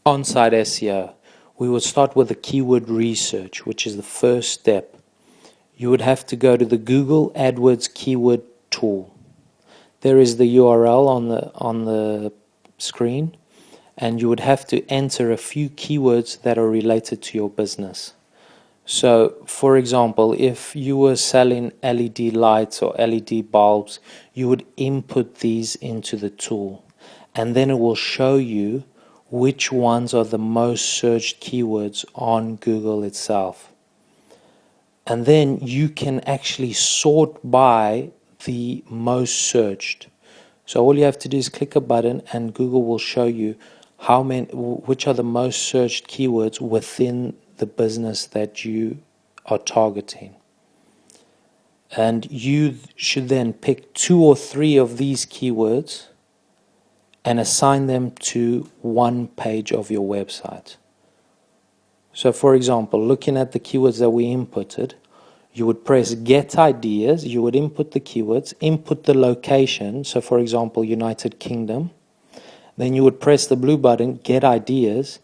On-site SEO, we would start with the keyword research, which is the first step. You would have to go to the Google AdWords keyword tool. There is the URL on the screen, and you would have to enter a few keywords that are related to your business. So, for example, if you were selling LED lights or LED bulbs, you would input these into the tool, and then it will show you which ones are the most searched keywords on Google itself. And then you can actually sort by the most searched. So all you have to do is click a button and Google will show you which are the most searched keywords within the business that you are targeting. And you should then pick 2 or 3 of these keywords and assign them to one page of your website. So for example, looking at the keywords that we inputted, you would press Get Ideas, you would input the keywords, input the location, so for example, United Kingdom. Then you would press the blue button, Get Ideas,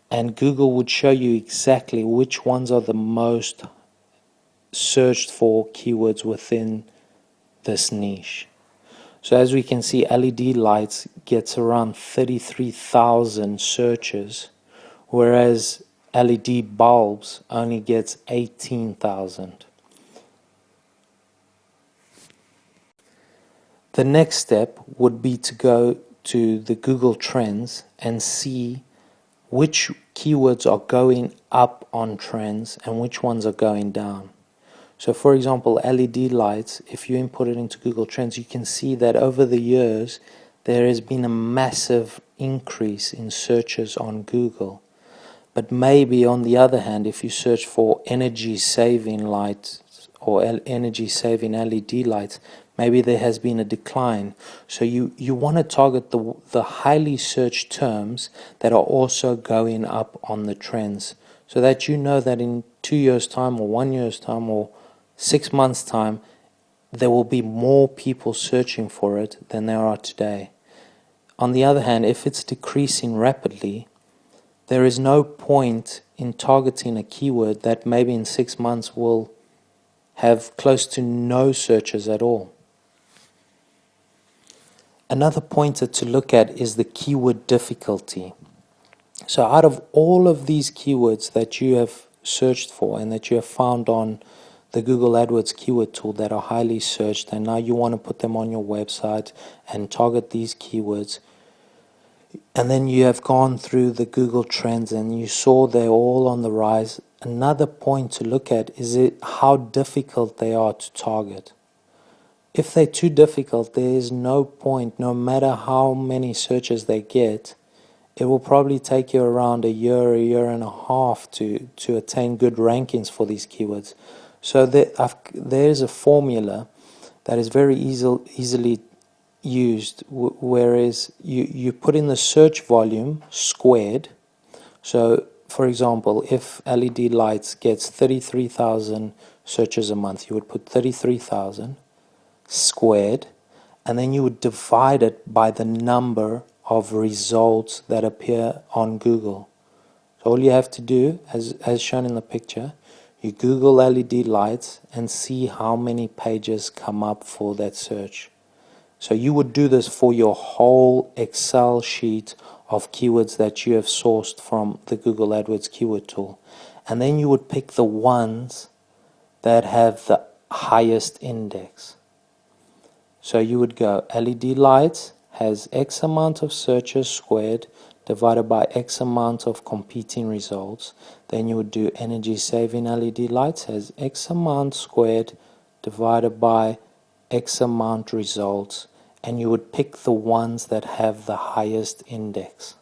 and Google would show you exactly which ones are the most searched for keywords within this niche. So as we can see, LED lights gets around 33,000 searches, whereas LED bulbs only gets 18,000. The next step would be to go to the Google Trends and see which keywords are going up on trends and which ones are going down. So for example, LED lights, if you input it into Google Trends, you can see that over the years there has been a massive increase in searches on Google. But maybe on the other hand, if you search for energy saving lights or energy saving LED lights, maybe there has been a decline. So you want to target the highly searched terms that are also going up on the trends, so that you know that in 2 years' time or 1 year's time or 6 months' time, there will be more people searching for it than there are today. On the other hand, if it's decreasing rapidly, there is no point in targeting a keyword that maybe in 6 months will have close to no searches at all. Another pointer to look at is the keyword difficulty. So out of all of these keywords that you have searched for and that you have found on the Google AdWords keyword tool that are highly searched, and now you want to put them on your website and target these keywords, and then you have gone through the Google Trends and you saw they're all on the rise, another point to look at is how difficult they are to target. If they're too difficult, there is no point, no matter how many searches they get, it will probably take you around a year and a half to attain good rankings for these keywords. So there is a formula that is very easily used, whereas you put in the search volume squared. So for example, if LED lights gets 33,000 searches a month, you would put 33,000 squared, and then you would divide it by the number of results that appear on Google. So all you have to do, as shown in the picture, you Google LED lights and see how many pages come up for that search. So you would do this for your whole Excel sheet of keywords that you have sourced from the Google AdWords keyword tool. And then you would pick the ones that have the highest index. So you would go LED lights has X amount of searches squared divided by X amount of competing results. Then you would do energy saving LED lights has X amount squared divided by X amount results, and you would pick the ones that have the highest index.